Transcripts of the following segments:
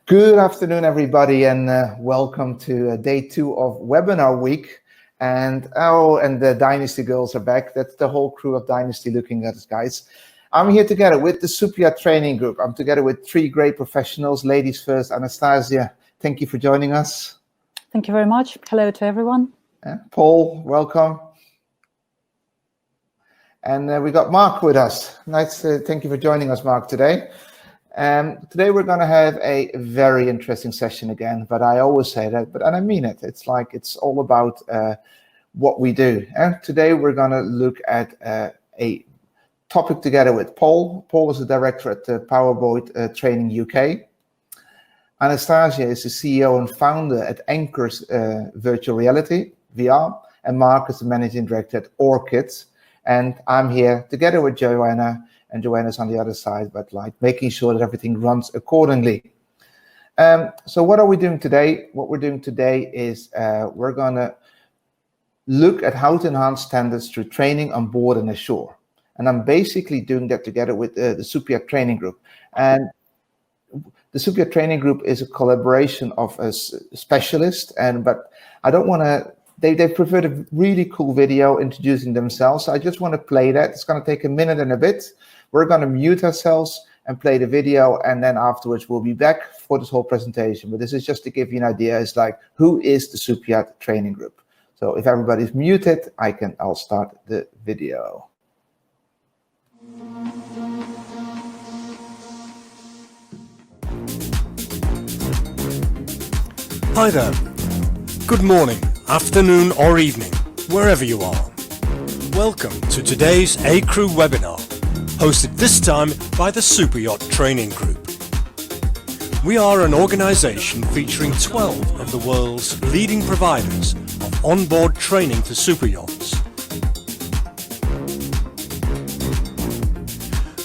Good afternoon, everybody, and welcome to day 2 of webinar week. And the Dynasty girls are back. That's the whole crew of Dynasty looking at us, guys. I'm here together with the Superyacht Training Group. I'm together with 3 great professionals. Ladies first, Anastasia, thank you for joining us. Thank you very much. Hello to everyone. Paul, welcome. And we got Mark with us. Nice. Thank you for joining us, Mark, today. Today we're going to have a very interesting session again, but I always say that, and I mean it. It's like it's all about what we do. And today we're going to look at a topic together with Paul. Paul is the director at the Powerboat Training UK. Anastasia is the CEO and founder at ACREW Virtual Reality, VR, and Mark is the managing director at Orchid. And I'm here together with Joanna, and Joanna's on the other side, but like making sure that everything runs accordingly. So what are we doing today? What we're doing today is we're going to look at how to enhance standards through training on board and ashore. And I'm basically doing that together with the Superyacht Training Group. And the Superyacht Training Group is a collaboration of a specialist, but I don't want to. They prepared a really cool video introducing themselves. So I just want to play that. It's going to take a minute and a bit. We're going to mute ourselves and play the video, and then afterwards we'll be back for this whole presentation. But this is just to give you an idea. It's like, who is the Superyacht Training Group? So if everybody's muted, I'll start the video. Hi there. Good morning, afternoon or evening, wherever you are. Welcome to today's ACREW webinar, hosted this time by the Superyacht Training Group. We are an organisation featuring 12 of the world's leading providers of onboard training for superyachts,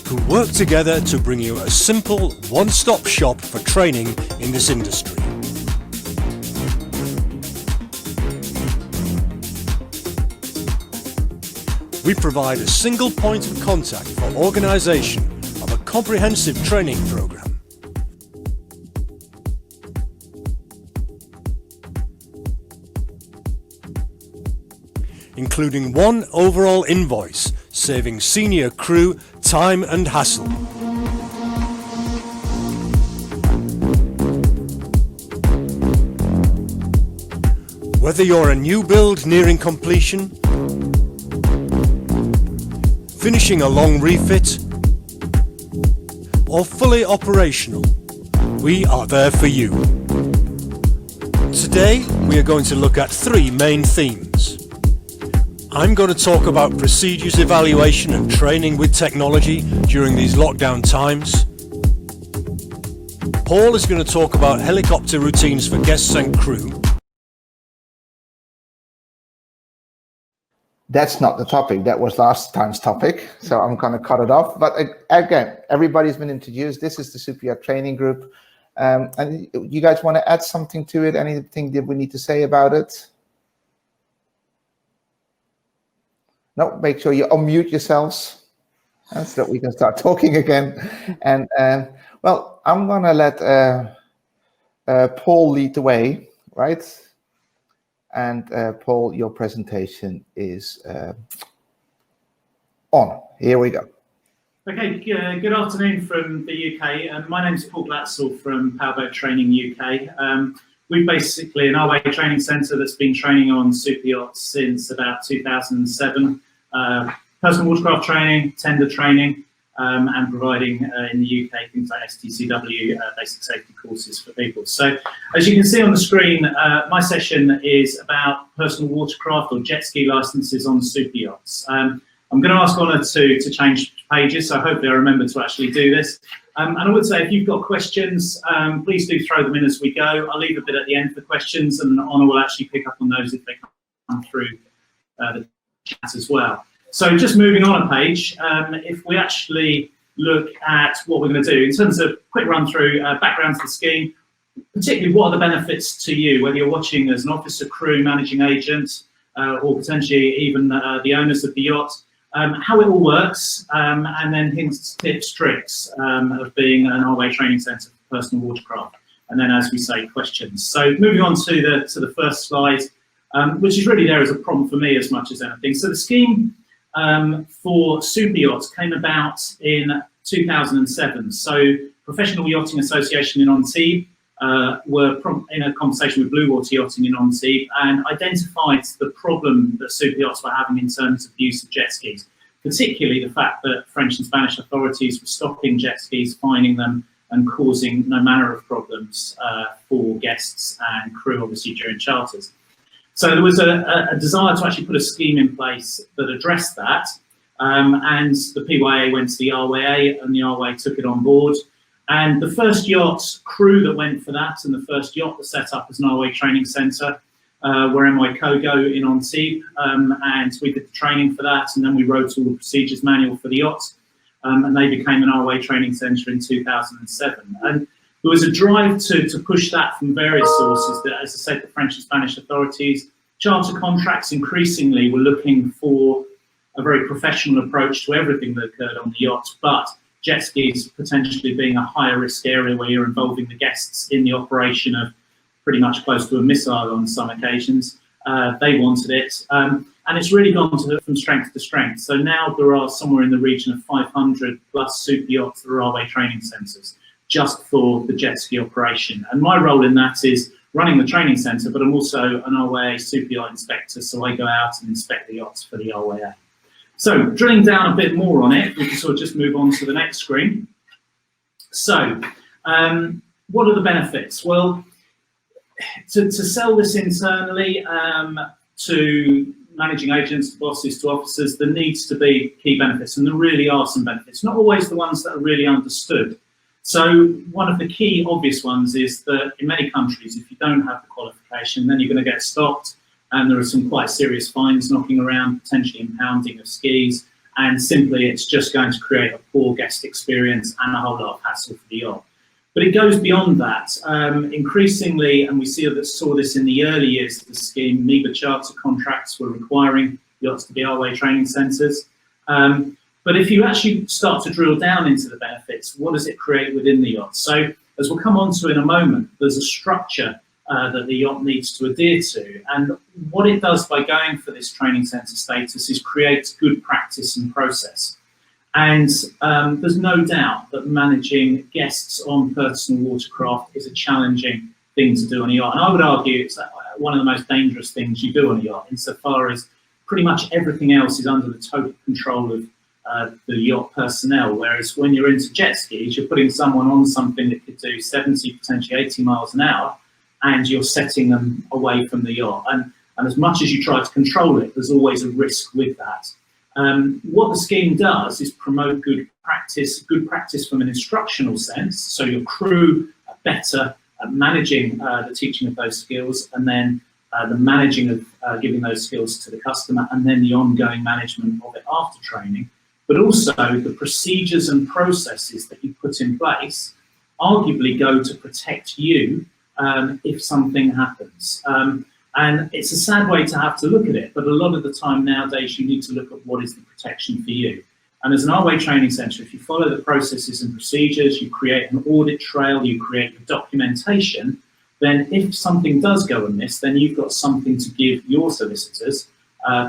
who work together to bring you a simple one-stop shop for training in this industry. We provide a single point of contact for organisation of a comprehensive training programme. Including one overall invoice, saving senior crew time and hassle. Whether you're a new build nearing completion, finishing a long refit, or fully operational, we are there for you. Today, we are going to look at 3 main themes. I'm going to talk about procedures evaluation and training with technology during these lockdown times. Paul is going to talk about helicopter routines for guests and crew. That's not the topic. That was last time's topic. So I'm going to cut it off. But again, everybody's been introduced. This is the Superyacht Training Group. And you guys want to add something to it? Anything that we need to say about it? No, make sure you unmute yourselves so that we can start talking again. And well, I'm going to let Paul lead the way, right? And Paul, your presentation is on. Here we go. Okay, good afternoon from the UK. My name is Paul Glatzel from Powerboat Training UK. We're basically an RWA training centre that's been training on super yachts since about 2007. Personal watercraft training, tender training, and providing in the UK things like STCW, basic safety courses for people. So as you can see on the screen, my session is about personal watercraft or jet ski licenses on super yachts. I'm going to ask Honor to change pages, so hopefully I remember to actually do this. And I would say if you've got questions, please do throw them in as we go. I'll leave a bit at the end for questions, and Honor will actually pick up on those if they come through the chat as well. So just moving on a page, if we actually look at what we're going to do, in terms of quick run through, background to the scheme, particularly what are the benefits to you, whether you're watching as an officer, crew, managing agent, or potentially even the owners of the yacht, how it all works, and then hints, tips, tricks of being an RWA training centre for personal watercraft. and then, as we say, questions. So moving on to the first slide, which is really there as a problem for me as much as anything. So the scheme for super yachts came about in 2007. So Professional Yachting Association in Antibes were in a conversation with Blue Water Yachting in Antibes and identified the problem that super yachts were having in terms of use of jet skis, particularly the fact that French and Spanish authorities were stopping jet skis, fining them, and causing no manner of problems for guests and crew, obviously, during charters. So there was a desire to actually put a scheme in place that addressed that, and the PYA went to the RYA, and the RYA took it on board. And the first yacht crew that went for that, and the first yacht that set up as an RYA training centre, were NY Kogo in Antibes, and we did the training for that, and then we wrote all the procedures manual for the yacht, and they became an RYA training centre in 2007. And there was a drive to push that from various sources. That, as I said, the French and Spanish authorities, charter contracts increasingly were looking for a very professional approach to everything that occurred on the yacht, but jet skis potentially being a higher risk area where you're involving the guests in the operation of pretty much close to a missile on some occasions. They wanted it, and it's really gone from strength to strength. So now there are somewhere in the region of 500 plus super yachts that are RYA training centres just for the jet ski operation. And my role in that is running the training centre, but I'm also an RYA super yacht inspector, so I go out and inspect the yachts for the RYA. So drilling down a bit more on it, we can sort of just move on to the next screen. So what are the benefits? Well, to sell this internally to managing agents, to bosses, to officers, there needs to be key benefits, and there really are some benefits, not always the ones that are really understood. So one of the key obvious ones is that in many countries, if you don't have the qualification, then you're going to get stopped, and there are some quite serious fines knocking around, potentially impounding of skis, and simply it's just going to create a poor guest experience and a whole lot of hassle for the yacht. But it goes beyond that. Increasingly, and we saw this in the early years of the scheme, NEBA charter contracts were requiring yachts to be RYA training centres. But if you actually start to drill down into the benefits, what does it create within the yacht? So, as we'll come on to in a moment, there's a structure that the yacht needs to adhere to. And what it does by going for this training centre status is create good practice and process. And there's no doubt that managing guests on personal watercraft is a challenging thing to do on a yacht. And I would argue it's one of the most dangerous things you do on a yacht, insofar as pretty much everything else is under the total control of the yacht personnel, whereas when you're into jet skis, you're putting someone on something that could do 70, potentially 80 miles an hour, and you're setting them away from the yacht. And as much as you try to control it, there's always a risk with that. What the scheme does is promote good practice from an instructional sense, so your crew are better at managing the teaching of those skills, and then the managing of giving those skills to the customer, and then the ongoing management of it after training. But also the procedures and processes that you put in place arguably go to protect you if something happens. And it's a sad way to have to look at it, but a lot of the time nowadays you need to look at what is the protection for you. And as an RYA training centre, if you follow the processes and procedures, you create an audit trail, you create your documentation, then if something does go amiss, then you've got something to give your solicitors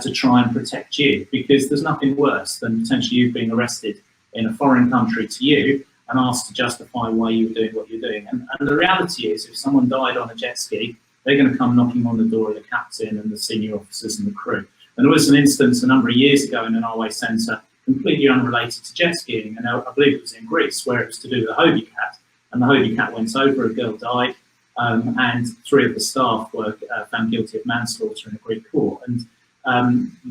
to try and protect you, because there's nothing worse than potentially you being arrested in a foreign country to you and asked to justify why you were doing what you're doing. And the reality is, if someone died on a jet ski, they're going to come knocking on the door of the captain and the senior officers and the crew. And there was an instance a number of years ago in an RYA centre, completely unrelated to jet skiing, and I believe it was in Greece, where it was to do with a Hobie cat, and the Hobie cat went over, a girl died, and 3 of the staff were found guilty of manslaughter in a Greek court. And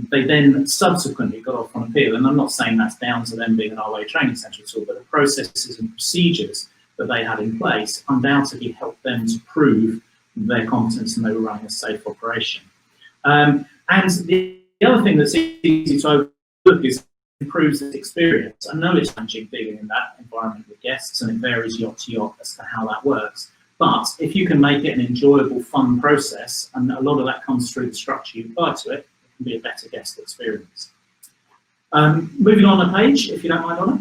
they then subsequently got off on appeal, and I'm not saying that's down to them being an RYA training centre at all, but the processes and procedures that they had in place undoubtedly helped them to prove their competence and they were running a safe operation. And the other thing that's easy to overlook is it improves the experience. I know it's challenging dealing in that environment with guests, and it varies yacht to yacht as to how that works. But if you can make it an enjoyable, fun process, and a lot of that comes through the structure you apply to it, it can be a better guest experience. Moving on the page, if you don't mind, Honor.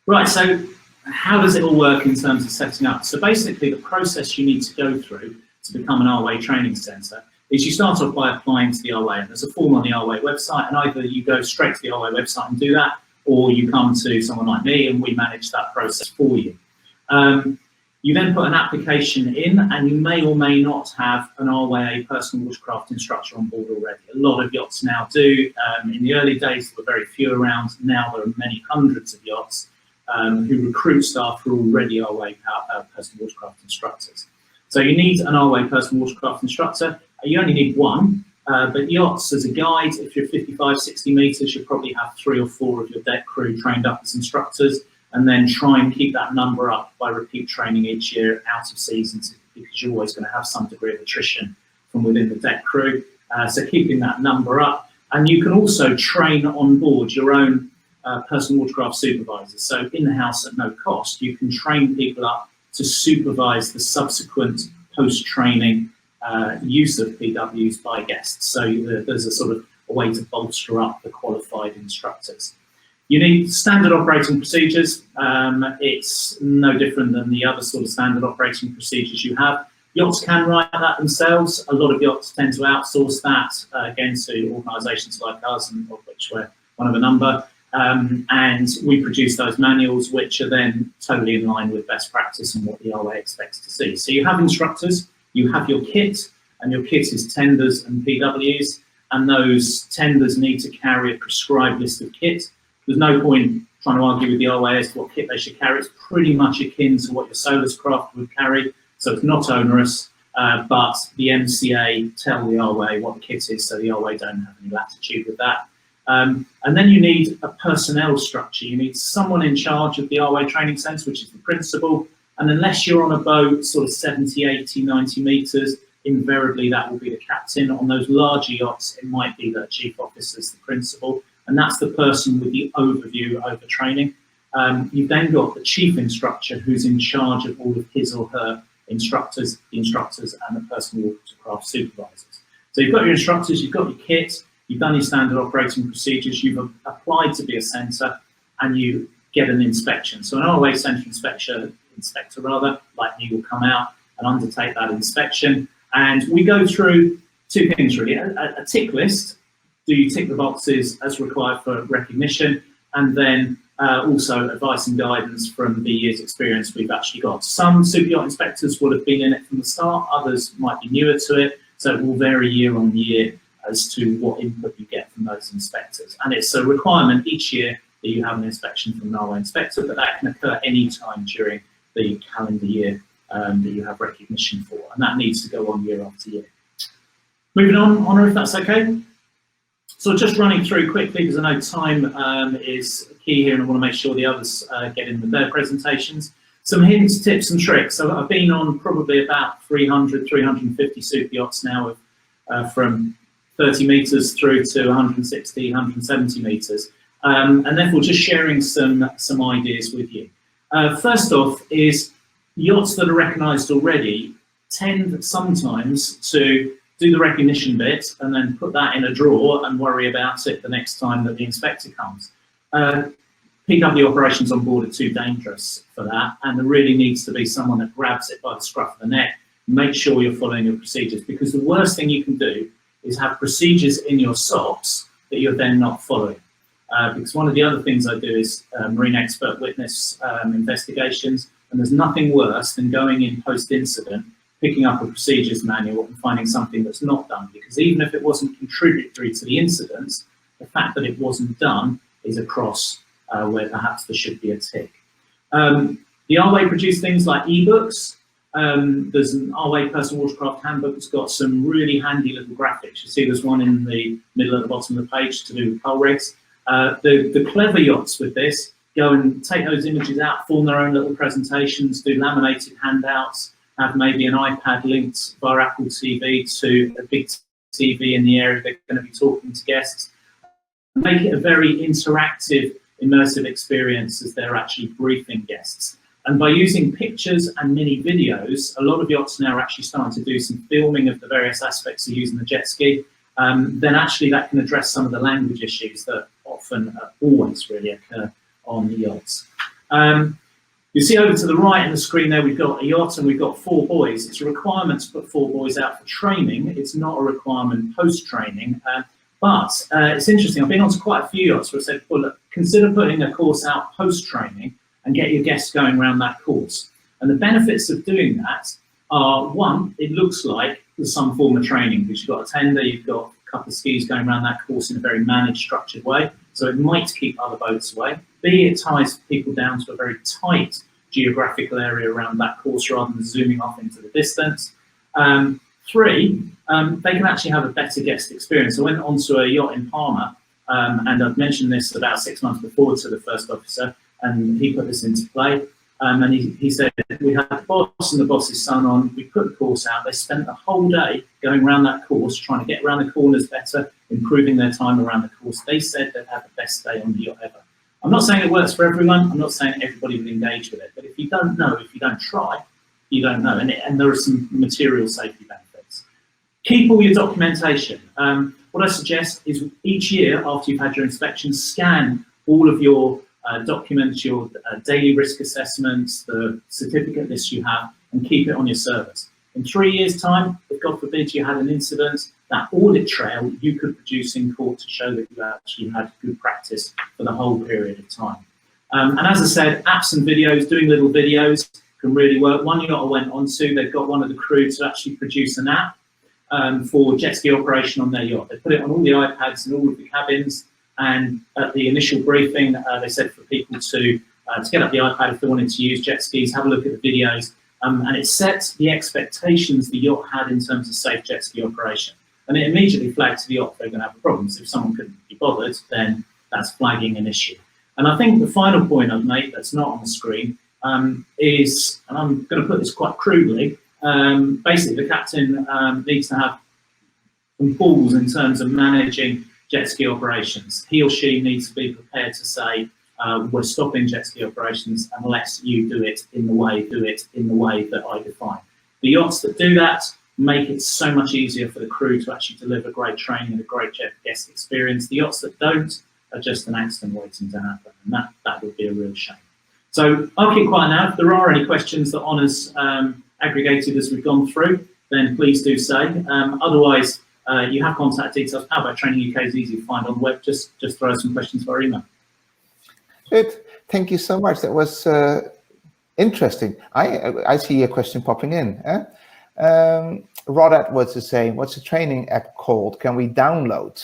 Right, so how does it all work in terms of setting up? So basically, the process you need to go through to become an RWA training centre is you start off by applying to the RWA, and there's a form on the RWA website, and either you go straight to the RWA website and do that, or you come to someone like me and we manage that process for you. You then put an application in, and you may or may not have an RWA personal watercraft instructor on board already. A lot of yachts now do. In the early days, there were very few around. Now there are many hundreds of yachts who recruit staff who are already RWA personal watercraft instructors. So you need an RWA personal watercraft instructor. You only need one, but yachts as a guide, if you're 55, 60 metres, you'll probably have 3 or 4 of your deck crew trained up as instructors, and then try and keep that number up by repeat training each year out of seasons, because you're always going to have some degree of attrition from within the deck crew. So keeping that number up. And you can also train on board your own personal watercraft supervisors. So in the house at no cost, you can train people up to supervise the subsequent post-training use of PWs by guests. So there's a sort of a way to bolster up the qualified instructors. You need standard operating procedures. It's no different than the other sort of standard operating procedures you have. Yachts can write that themselves. A lot of yachts tend to outsource that, again, to organisations like us, and of which we're one of a number. And we produce those manuals, which are then totally in line with best practice and what the RWA expects to see. So you have instructors, you have your kit, and your kit is tenders and PWs, and those tenders need to carry a prescribed list of kit. There's no point trying to argue with the RWA as to what kit they should carry. It's pretty much akin to what your Solus craft would carry, so it's not onerous, but the MCA tell the RWA what the kit is, so the RWA don't have any latitude with that. And then you need a personnel structure. You need someone in charge of the RWA training centre, which is the principal, and unless you're on a boat sort of 70, 80, 90 metres, invariably that will be the captain. On those larger yachts, it might be the chief officer is the principal, and that's the person with the overview over training. You've then got the chief instructor who's in charge of all of his or her instructors, the instructors and the personal watercraft supervisors. So you've got your instructors, you've got your kit, you've done your standard operating procedures, you've applied to be a centre, and you get an inspection. So an RWA centre inspector like me, will come out and undertake that inspection. And we go through 2 things really, a tick list. Do you tick the boxes as required for recognition? And then also advice and guidance from the year's experience we've actually got. Some super yacht inspectors will have been in it from the start, others might be newer to it, so it will vary year on year as to what input you get from those inspectors. And it's a requirement each year that you have an inspection from an RWA inspector, but that can occur any time during the calendar year that you have recognition for, and that needs to go on year after year. Moving on, Honor, if that's okay. So just running through quickly, because I know time is key here and I want to make sure the others get in with their presentations. Some hints, tips and tricks. So I've been on probably about 300, 350 super yachts now, from 30 metres through to 160, 170 metres. And therefore just sharing some ideas with you. First off is yachts that are recognised already tend sometimes to do the recognition bit and then put that in a drawer and worry about it the next time that the inspector comes. PW operations on board are too dangerous for that, and there really needs to be someone that grabs it by the scruff of the neck, make sure you're following your procedures, because the worst thing you can do is have procedures in your SOPs that you're then not following. Because one of the other things I do is marine expert witness investigations, and there's nothing worse than going in post-incident, picking up a procedures manual and finding something that's not done, because even if it wasn't contributory to the incidents, the fact that it wasn't done is a cross where perhaps there should be a tick. The RWA produce things like ebooks. There's an RWA personal watercraft handbook that's got some really handy little graphics. You see there's one in the middle at the bottom of the page to do with hull rigs. The clever yachts with this go and take those images out, form their own little presentations, do laminated handouts, have maybe an iPad linked via Apple TV to a big TV in the area they're going to be talking to guests. Make it a very interactive, immersive experience as they're actually briefing guests. And by using pictures and mini videos, a lot of yachts now are actually starting to do some filming of the various aspects of using the jet ski. Then actually that can address some of the language issues that often always really occur on the yachts. The You see over to the right in the screen there, we've got a yacht and we've got 4 buoys. It's a requirement to put 4 buoys out for training. It's not a requirement post-training. But it's interesting, I've been on to quite a few yachts where I said, well, look, consider putting a course out post-training and get your guests going around that course. And the benefits of doing that are, one, it looks like there's some form of training, because you've got a tender, you've got a couple of skis going around that course in a very managed, structured way. So it might keep other boats away. B, it ties people down to a very tight geographical area around that course rather than zooming off into the distance. 3, they can actually have a better guest experience. I went onto a yacht in Palma, and I've mentioned this about 6 months before to the first officer, and he put this into play. And he said, we had the boss and the boss's son on, we put the course out, they spent the whole day going around that course, trying to get around the corners better, improving their time around the course. They said they'd have the best day on the yacht ever. I'm not saying it works for everyone, I'm not saying everybody would engage with it, but if you don't know, if you don't try, you don't know, and there are some material safety benefits. Keep all your documentation. What I suggest is each year after you've had your inspection, scan all of your documents, your daily risk assessments, the certificate list you have, and keep it on your servers. In 3 years' time, if God forbid you had an incident, that audit trail you could produce in court to show that you actually had good practice for the whole period of time. And as I said, apps and videos, doing little videos can really work. One yacht I went onto, they've got one of the crew to actually produce an app for jet ski operation on their yacht. They put it on all the iPads and all of the cabins, and at the initial briefing, they said for people to get up the iPad if they wanted to use jet skis, have a look at the videos, and it sets the expectations the yacht had in terms of safe jet ski operation. And it immediately flagged to the yacht they're going to have problems. If someone couldn't be bothered, then that's flagging an issue. And I think the final point I've made that's not on the screen is, and I'm going to put this quite crudely, basically the captain needs to have some balls in terms of managing jet ski operations. He or she needs to be prepared to say, we're stopping jet ski operations unless you do it in the way that I define. The yachts that do that make it so much easier for the crew to actually deliver great training and a great guest experience. The yachts that don't are just an accident waiting to happen, and that would be a real shame. So I'll keep quiet now. If there are any questions that Honour's aggregated as we've gone through, then please do say. Otherwise, you have contact details. Powerboat Training UK is easy to find on the web. Just throw some questions via email. Good. Thank you so much. That was interesting. I see a question popping in. Rod Edwards is saying, what's the training app called? Can we download?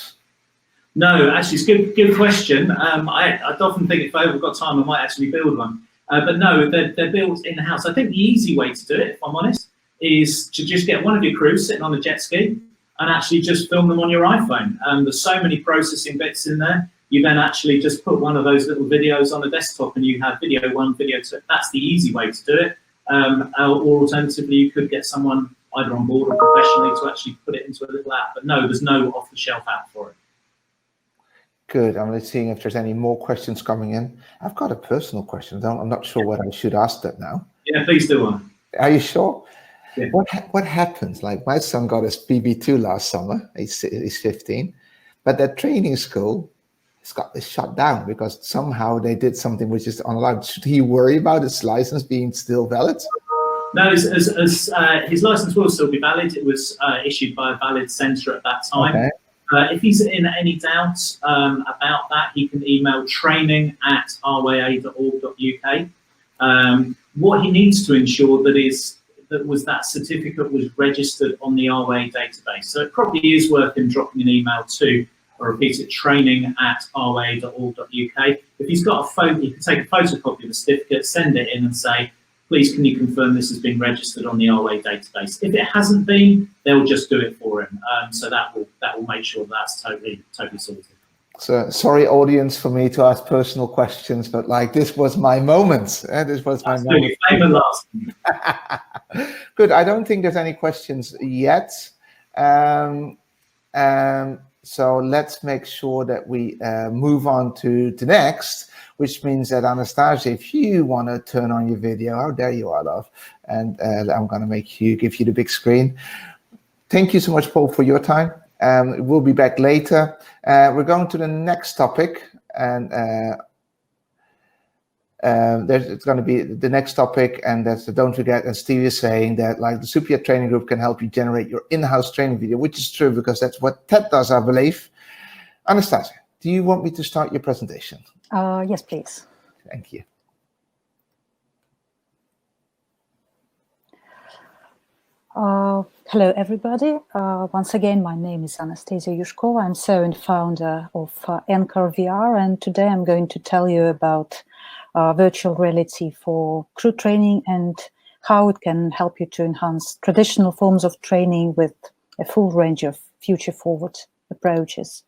No, actually, it's a good question. I'd often think if I ever got time, I might actually build one. But no, they're built in-house. I think the easy way to do it, if I'm honest, is to just get one of your crew sitting on a jet ski and actually just film them on your iPhone. There's so many processing bits in there. You then actually just put one of those little videos on the desktop and you have video 1, video 2. That's the easy way to do it. Or alternatively, you could get someone either on board or professionally to actually put it into a little app. But no, there's no off-the-shelf app for it. Good. I'm seeing if there's any more questions coming in. I've got a personal question. I'm not sure whether I should ask that now. Yeah, please do one. Are you sure? Yeah. What happens? Like my son got his PB2 last summer. He's 15, but that training school is shut down because somehow they did something which is unallowed. Should he worry about his license being still valid? No, his license will still be valid. It was issued by a valid centre at that time. Okay. If he's in any doubt about that, he can email training@rya.org.uk. What he needs to ensure that certificate was registered on the RWA database. So it probably is worth him dropping an email to, or repeat it, training@rwa.org.uk. If he's got a phone, he can take a photocopy of the certificate, send it in and say, please can you confirm this has been registered on the RWA database. If it hasn't been, they'll just do it for him. So that will make sure that's totally sorted. So sorry, audience, for me to ask personal questions, but like this was my moment. This was my moment. Last. Good. I don't think there's any questions yet. So let's make sure that we move on to the next, which means that Anastasia, if you want to turn on your video, how dare you, love, and I'm going to give you the big screen. Thank you so much, Paul, for your time. We'll be back later. We're going to the next topic, and It's going to be the next topic, and that's don't forget, and Steve is saying that like the Superyacht Training Group can help you generate your in-house training video, which is true because that's what TED does, I believe. Anastasia, do you want me to start your presentation? Yes, please. Thank you. Hello, everybody. Once again, my name is Anastasia Yushkova. I'm CEO and founder of ACREW VR, and today I'm going to tell you about virtual reality for crew training and how it can help you to enhance traditional forms of training with a full range of future-forward approaches.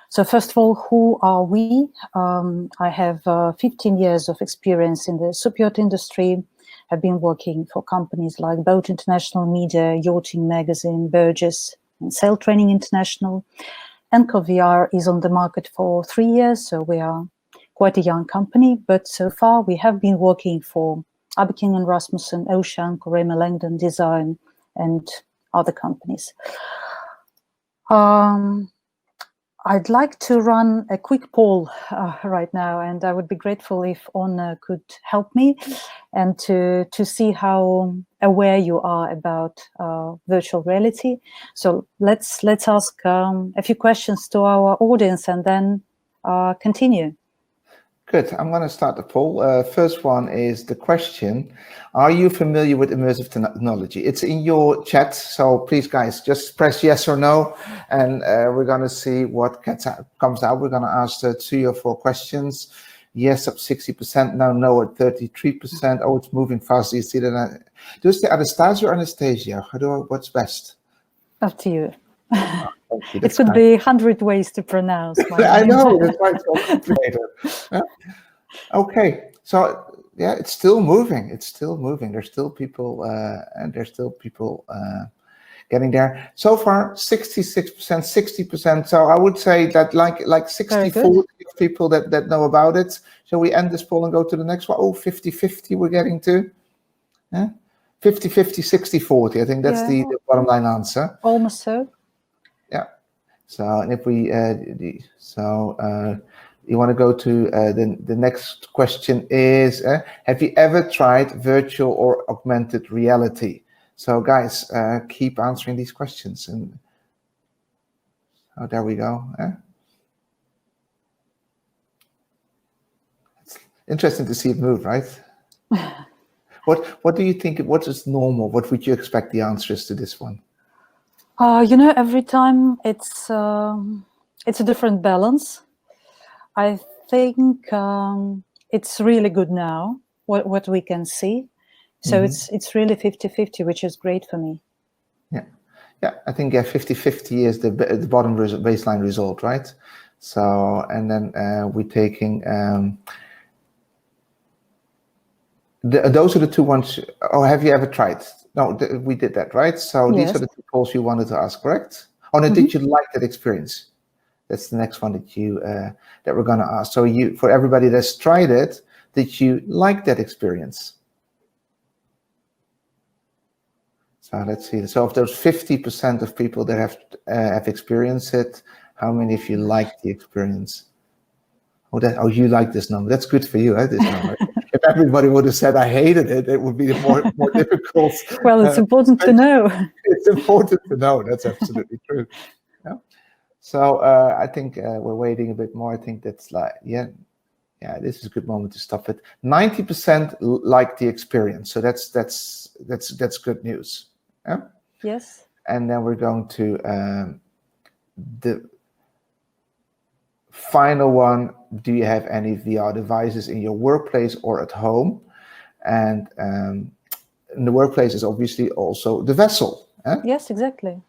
So first of all, who are we? I have 15 years of experience in the superyacht industry. I've been working for companies like Boat International Media, Yachting Magazine, Burgess, and Sail Training International. ACREW VR is on the market for 3 years, so we are quite a young company, but so far we have been working for Aberking and Rasmussen, Ocean, Corema Langdon Design, and other companies. I'd like to run a quick poll right now, and I would be grateful if Anna could help me and to see how aware you are about virtual reality. So let's ask a few questions to our audience and then continue. Good. I'm going to start the poll. First one is the question: are you familiar with immersive technology? It's in your chat, so please, guys, just press yes or no, and we're going to see what comes out. We're going to ask 3 or 4 questions. Yes, up 60%. Now, no at 33%. Oh, it's moving fast. You see that? Do you say Anastasia or Anastasia? What's best? Up to you. You, it could be 100 ways to pronounce my name. I know, that's why it's so complicated. Yeah. Okay, so yeah, it's still moving. It's still moving. There's still people, and there's still people getting there. So far, 66%, 60%. So I would say that like 60-40 people that know about it. Shall we end this poll and go to the next one? Oh, 50-50 we're getting to. Yeah? 50-50, 60-40. I think that's the bottom line answer. Almost so. Yeah. So, and if we, you want to go to the next question is, have you ever tried virtual or augmented reality? So guys, keep answering these questions. And oh, there we go. It's interesting to see it move, right? What do you think, what is normal? What would you expect the answers to this one? You know, every time it's a different balance. I think it's really good now, what we can see. So it's really 50-50, which is great for me. Yeah, I think 50-50 is the bottom baseline result, right? So, and then we're taking, those are the 2 ones. Oh, have you ever tried? No, we did that, right? So these are the 2 polls you wanted to ask, correct? Oh, no, did you like that experience? That's the next one that you that we're going to ask. So for everybody that's tried it, did you like that experience? So let's see. So of those 50% of people that have experienced it, how many of you liked the experience? Oh, you like this number. That's good for you, right? This number. If everybody would have said I hated it, it would be more difficult. Well, it's important to know. It's important to know. That's absolutely true. Yeah. So I think we're waiting a bit more. I think that's like, yeah, this is a good moment to stop it. 90% like the experience. So that's good news. Yeah. Yes. And then we're going to the final one. Do you have any VR devices in your workplace or at home? And in the workplace is obviously also the vessel. Eh? Yes, exactly.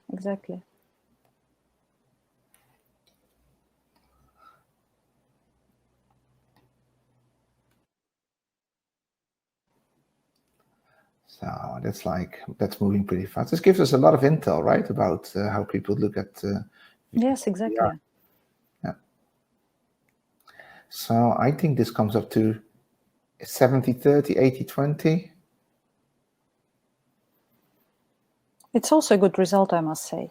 So that's moving pretty fast. This gives us a lot of intel, right, about how people look at. Yes, exactly. VR. Yeah. So I think this comes up to 70-30, 80-20. It's also a good result, I must say.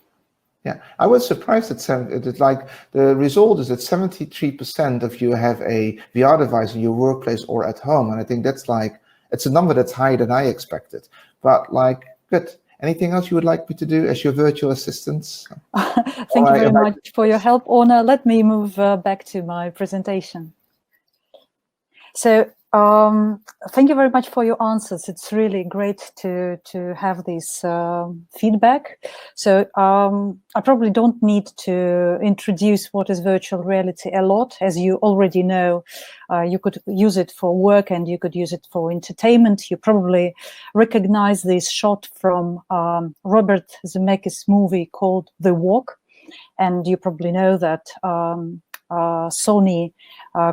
Yeah, I was surprised that like the result is that 73% of you have a VR device in your workplace or at home, and I think that's like, it's a number that's higher than I expected. But like, good. Anything else you would like me to do as your virtual assistant? Thank you very much for your help, Orna. Let me move back to my presentation. So thank you very much for your answers. It's really great to have this feedback. So I probably don't need to introduce what is virtual reality a lot. As you already know, you could use it for work and you could use it for entertainment. You probably recognize this shot from Robert Zemeckis' movie called The Walk. And you probably know that Sony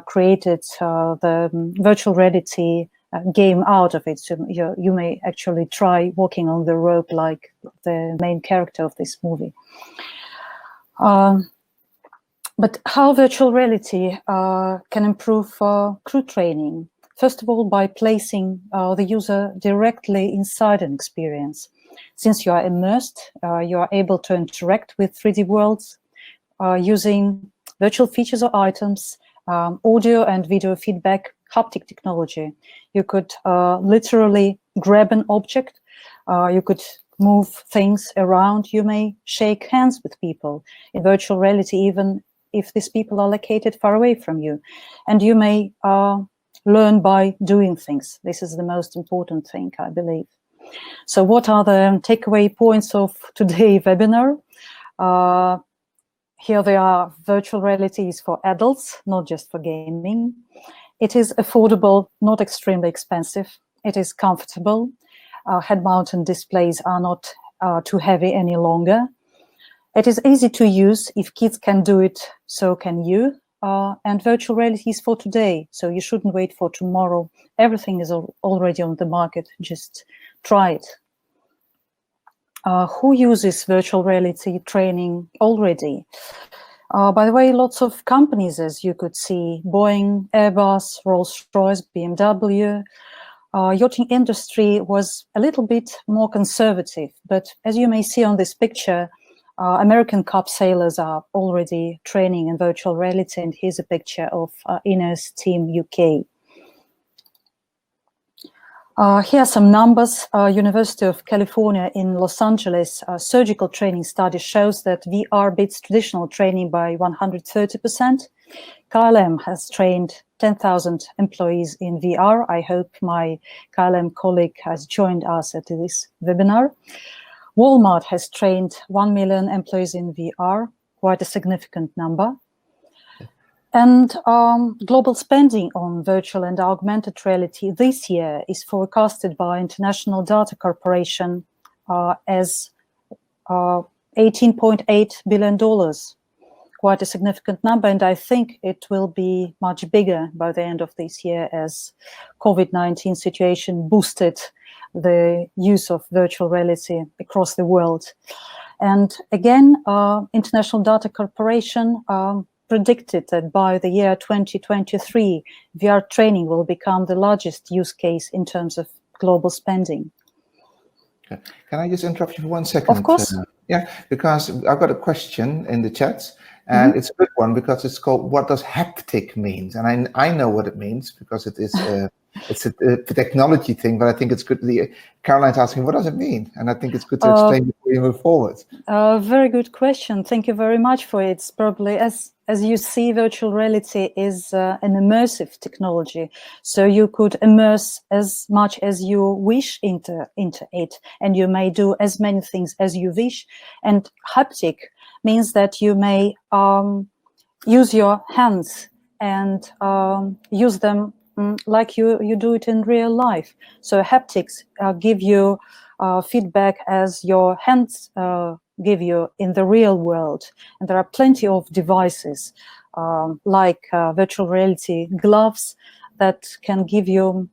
created the virtual reality game out of it. So you may actually try walking on the rope like the main character of this movie. But how virtual reality can improve crew training? First of all, by placing the user directly inside an experience. Since you are immersed, you are able to interact with 3D worlds using virtual features or items, audio and video feedback, haptic technology. You could literally grab an object, you could move things around, you may shake hands with people in virtual reality, even if these people are located far away from you. And you may learn by doing things. This is the most important thing, I believe. So what are the takeaway points of today's webinar? Here they are. Virtual reality is for adults, not just for gaming. It is affordable, not extremely expensive. It is comfortable. Head-mounted displays are not too heavy any longer. It is easy to use. If kids can do it, so can you. And virtual reality is for today, so you shouldn't wait for tomorrow. Everything is already on the market. Just try it. Who uses virtual reality training already? By the way, lots of companies, as you could see: Boeing, Airbus, Rolls-Royce, BMW. Yachting industry was a little bit more conservative, but as you may see on this picture, American Cup sailors are already training in virtual reality, and here's a picture of Ines Team UK. Here are some numbers. University of California in Los Angeles surgical training study shows that VR beats traditional training by 130%. KLM has trained 10,000 employees in VR. I hope my KLM colleague has joined us at this webinar. Walmart has trained 1 million employees in VR, quite a significant number. And global spending on virtual and augmented reality this year is forecasted by International Data Corporation as $18.8 billion, quite a significant number, and I think it will be much bigger by the end of this year as COVID-19 situation boosted the use of virtual reality across the world. And again, International Data Corporation predicted that by the year 2023, VR training will become the largest use case in terms of global spending. Okay. Can I just interrupt you for 1 second? Of course. Yeah, because I've got a question in the chat, and it's a good one because it's called, what does haptic mean? And I know what it means because it is it's a technology thing, but I think it's good. Caroline's asking, what does it mean? And I think it's good to explain before you move forward. Very good question. Thank you very much for it. It's probably, as you see, virtual reality is an immersive technology. So you could immerse as much as you wish into it, and you may do as many things as you wish. And haptic means that you may use your hands and use them like you do it in real life. So haptics give you feedback as your hands give you in the real world. And there are plenty of devices like virtual reality gloves that can give you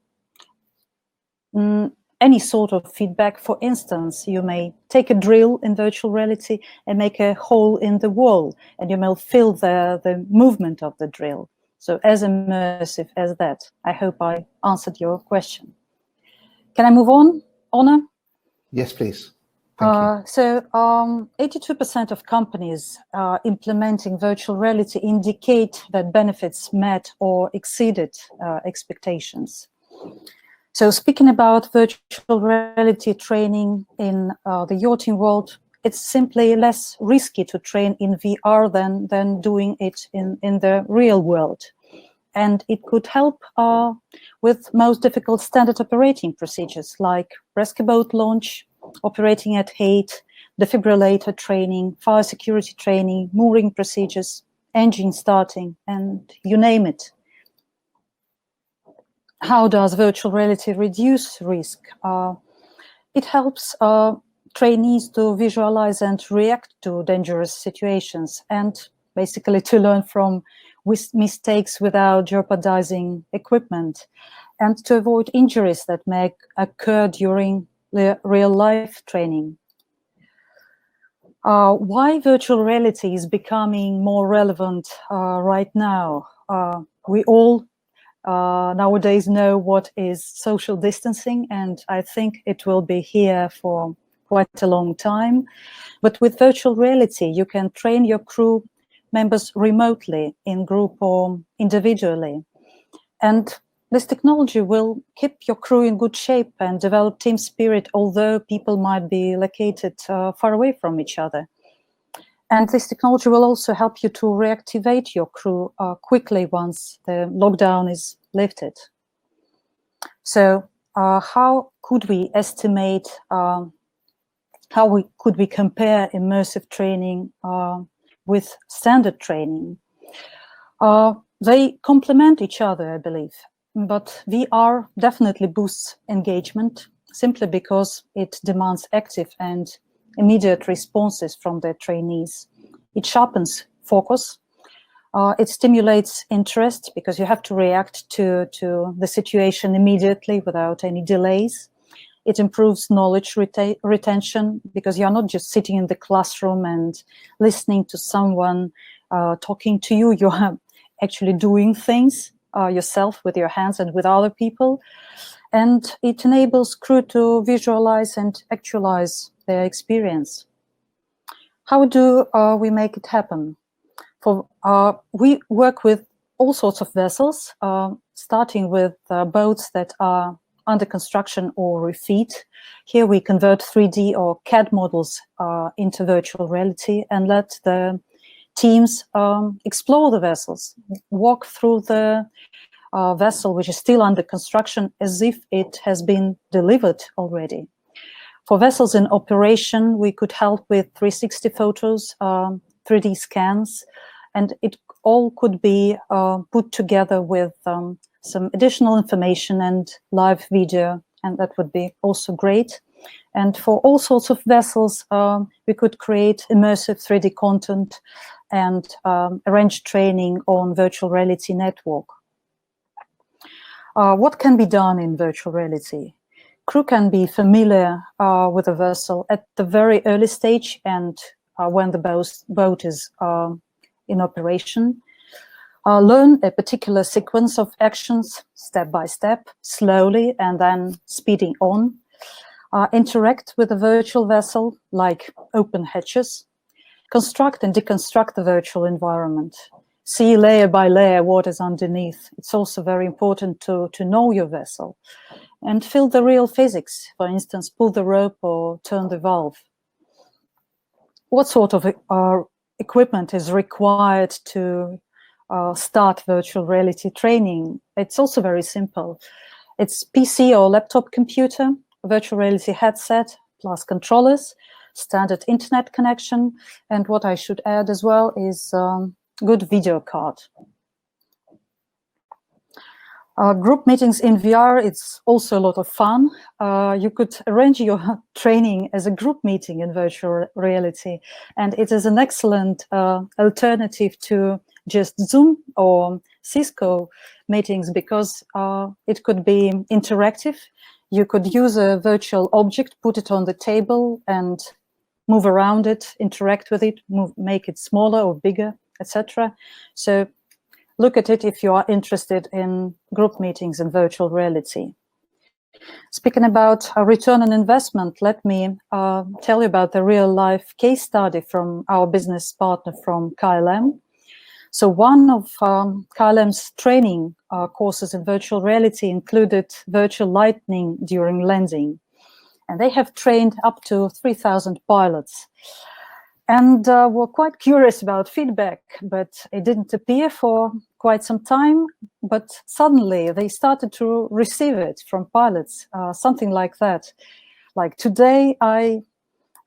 any sort of feedback. For instance, you may take a drill in virtual reality and make a hole in the wall, and you may feel the movement of the drill. So as immersive as that. I hope I answered your question. Can I move on, Anna? Yes, please. Thank you. So 82% of companies implementing virtual reality indicate that benefits met or exceeded expectations. So speaking about virtual reality training in the yachting world, it's simply less risky to train in VR than doing it in the real world. And it could help with most difficult standard operating procedures like rescue boat launch, operating at height, defibrillator training, fire security training, mooring procedures, engine starting, and you name it. How does virtual reality reduce risk? It helps trainees to visualize and react to dangerous situations and basically to learn from mistakes without jeopardizing equipment and to avoid injuries that may occur during the real-life training. Why virtual reality is becoming more relevant right now? We all nowadays know what is social distancing, and I think it will be here for quite a long time. But with virtual reality, you can train your crew members remotely, in group or individually. And this technology will keep your crew in good shape and develop team spirit, although people might be located far away from each other. And this technology will also help you to reactivate your crew quickly once the lockdown is lifted. So how could we estimate, could we compare immersive training with standard training? They complement each other, I believe, but VR definitely boosts engagement simply because it demands active and immediate responses from the trainees. It sharpens focus. It stimulates interest because you have to react to the situation immediately without any delays. It improves knowledge retention because you're not just sitting in the classroom and listening to someone talking to you. You're actually doing things yourself with your hands and with other people. And it enables crew to visualize and actualize their experience. How do we make it happen? We work with all sorts of vessels, starting with boats that are under construction or refit. Here we convert 3D or CAD models into virtual reality and let the teams explore the vessels, walk through the vessel which is still under construction as if it has been delivered already. For vessels in operation, we could help with 360 photos, 3D scans, and it all could be put together with some additional information and live video, and that would be also great. And for all sorts of vessels, we could create immersive 3D content and arrange training on virtual reality network. What can be done in virtual reality? Crew can be familiar with a vessel at the very early stage and when the boat is in operation. Learn a particular sequence of actions step by step, slowly, and then speeding on. Interact with a virtual vessel, like open hatches. Construct and deconstruct the virtual environment. See layer by layer what is underneath. It's also very important to know your vessel. And feel the real physics, for instance, pull the rope or turn the valve. What sort of equipment is required to start virtual reality training? It's also very simple. It's PC or laptop computer, virtual reality headset, plus controllers, standard internet connection, and what I should add as well is good video card. Group meetings in VR, it's also a lot of fun. You could arrange your training as a group meeting in virtual reality, and it is an excellent alternative to just Zoom or Cisco meetings because it could be interactive. You could use a virtual object, put it on the table and move around it, interact with it, make it smaller or bigger, etc. So look at it if you are interested in group meetings in virtual reality. Speaking about a return on investment, let me tell you about the real-life case study from our business partner from KLM. So one of KLM's training courses in virtual reality included virtual lightning during landing. And they have trained up to 3,000 pilots. And were quite curious about feedback, but it didn't appear for quite some time. But suddenly they started to receive it from pilots, something like that. Like today, I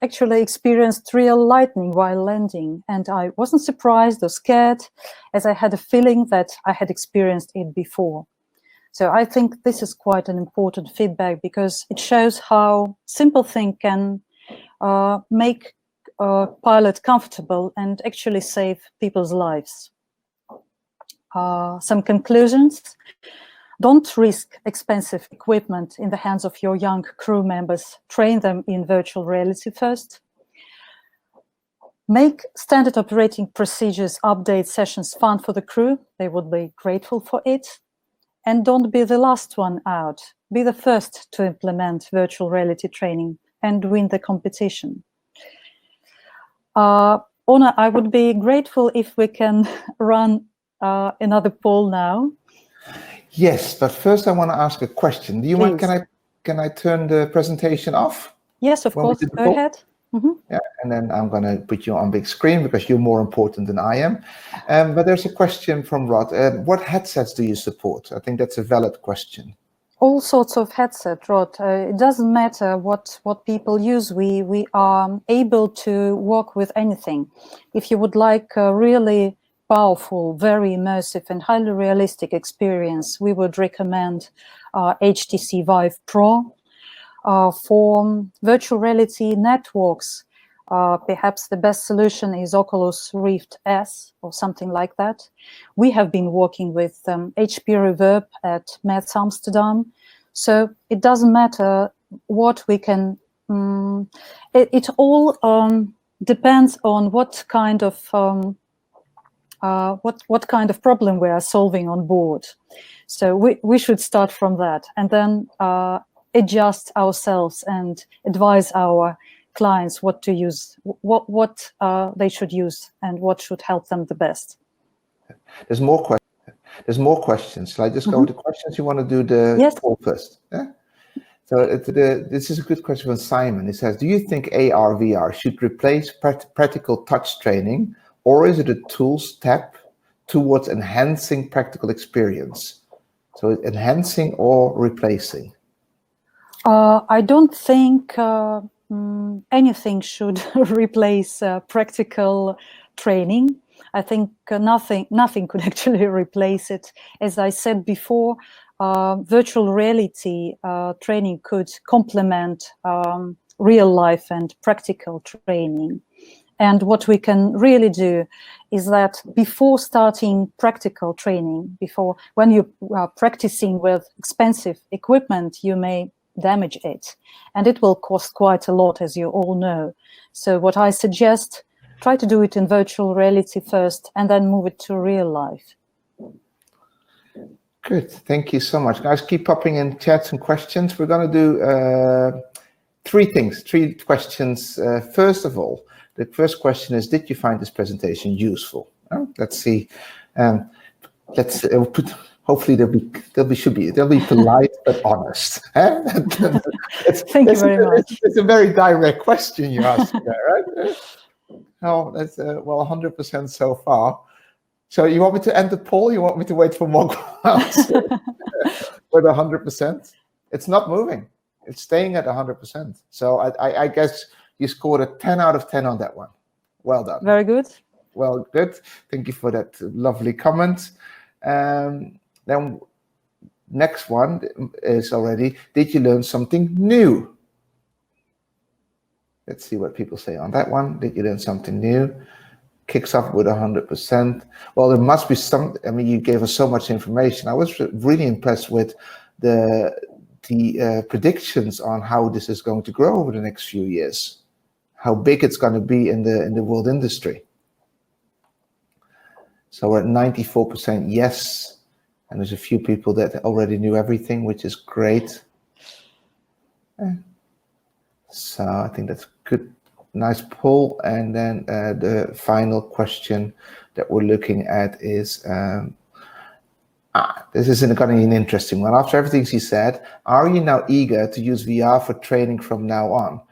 actually experienced real lightning while landing, and I wasn't surprised or scared, as I had a feeling that I had experienced it before. So I think this is quite an important feedback, because it shows how simple thing can make pilot comfortable and actually save people's lives. Some conclusions. Don't risk expensive equipment in the hands of your young crew members. Train them in virtual reality first. Make standard operating procedures, update sessions fun for the crew. They would be grateful for it. And don't be the last one out. Be the first to implement virtual reality training and win the competition. Ona, I would be grateful if we can run another poll now. Yes, but first I want to ask a question. Do you mind? Can I turn the presentation off? Yes, of course. Go ahead. Mm-hmm. Yeah, and then I'm going to put you on big screen because you're more important than I am. But there's a question from Rod. What headsets do you support? I think that's a valid question. All sorts of headset, Rod. It doesn't matter what people use. We are able to work with anything. If you would like a really powerful, very immersive and highly realistic experience, we would recommend HTC Vive Pro. For virtual reality networks, perhaps the best solution is Oculus Rift S or something like that. We have been working with HP Reverb at Metz Amsterdam. So it doesn't matter what we can, it all depends on what kind of problem we are solving on board. So we should start from that, and then adjust ourselves and advise our clients what to use, what they should use, and what should help them the best. There's more questions. Shall I just go to questions? You want to do the poll first? Yeah. So this is a good question from Simon. He says, do you think AR, VR should replace practical touch training, or is it a tool step towards enhancing practical experience? So enhancing or replacing? I don't think anything should replace practical training. I think nothing could actually replace it. As I said before, virtual reality training could complement real life and practical training. And what we can really do is that before starting practical training, when you are practicing with expensive equipment, you may damage it, and it will cost quite a lot, as you all know. So what I suggest, try to do it in virtual reality first and then move it to real life. Good, thank you so much. Guys, keep popping in chats and questions. We're going to do three questions. First of all, the first question is, did you find this presentation useful? Let's see. Hopefully they'll be polite but honest. Thank you very much. It's a very direct question you asked there, right? Oh, that's well, 100% so far. So you want me to end the poll? You want me to wait for more answers? With 100%, it's not moving. It's staying at 100%. So I guess you scored a 10 out of 10 on that one. Well done. Very good. Well, good. Thank you for that lovely comment. Then next one is already, did you learn something new? Let's see what people say on that one. Did you learn something new? Kicks off with 100%. Well, there must be some, I mean, you gave us so much information. I was really impressed with the predictions on how this is going to grow over the next few years, how big it's going to be in the world industry. So we're at 94% yes. And there's a few people that already knew everything, which is great. So I think that's good, nice poll. And then the final question that we're looking at is, this is going to be an interesting one. After everything she said, are you now eager to use VR for training from now on?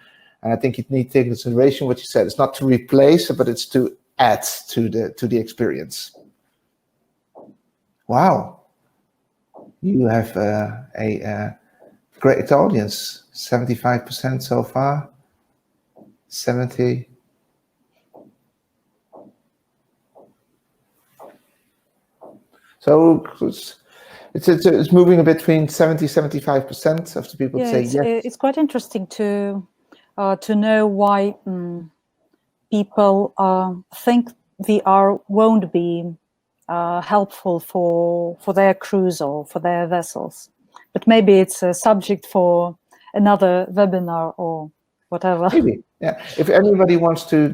And I think you need to take into consideration what you said. It's not to replace, but it's to add to the experience. Wow, you have a great audience. 75% so far. 70. So it's moving between 70-75% of the people say yes. It's quite interesting to know why people think VR won't be helpful for their crews or for their vessels, but maybe it's a subject for another webinar or whatever. Maybe, yeah. If anybody wants to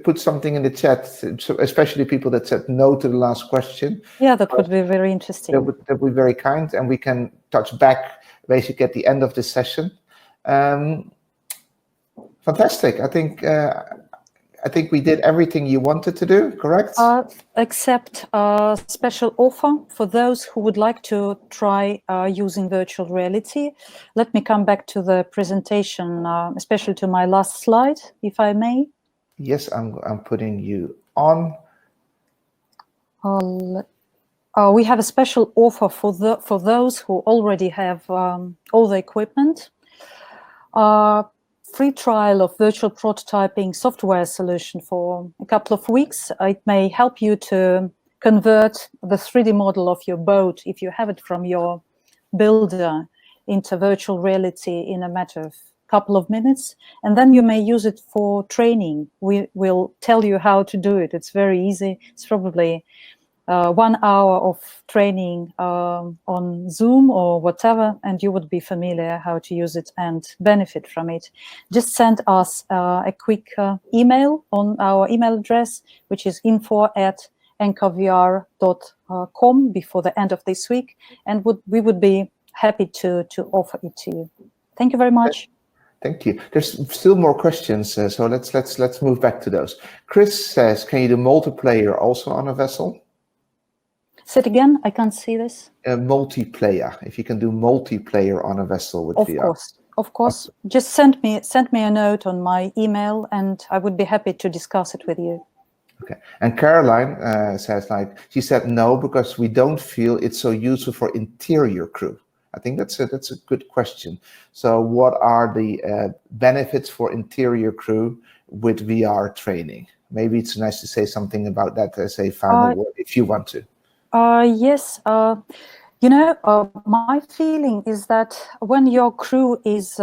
put something in the chat, especially people that said no to the last question. Yeah, that would be very interesting. That would be very kind, and we can touch back basically at the end of this session. Fantastic. I think we did everything you wanted to do, correct? Except a special offer for those who would like to try using virtual reality. Let me come back to the presentation, especially to my last slide, if I may. Yes, I'm putting you on. We have a special offer for those who already have all the equipment. Free trial of virtual prototyping software solution for a couple of weeks. It may help you to convert the 3D model of your boat, if you have it from your builder, into virtual reality in a matter of a couple of minutes. And then you may use it for training. We will tell you how to do it. It's very easy. It's probably 1 hour of training on Zoom or whatever, and you would be familiar how to use it and benefit from it. Just send us a quick email on our email address, which is info@anchorvr.com before the end of this week, and we would be happy to offer it to you. Thank you very much. Thank you. There's still more questions, so let's move back to those. Chris says, can you do multiplayer also on a vessel? Say it again, I can't see this. Multiplayer, if you can do multiplayer on a vessel with VR. Of course. Just send me a note on my email and I would be happy to discuss it with you. Okay. And Caroline says, she said no, because we don't feel it's so useful for interior crew. I think that's a good question. So what are the benefits for interior crew with VR training? Maybe it's nice to say something about that as a final word if you want to. Yes, my feeling is that when your crew is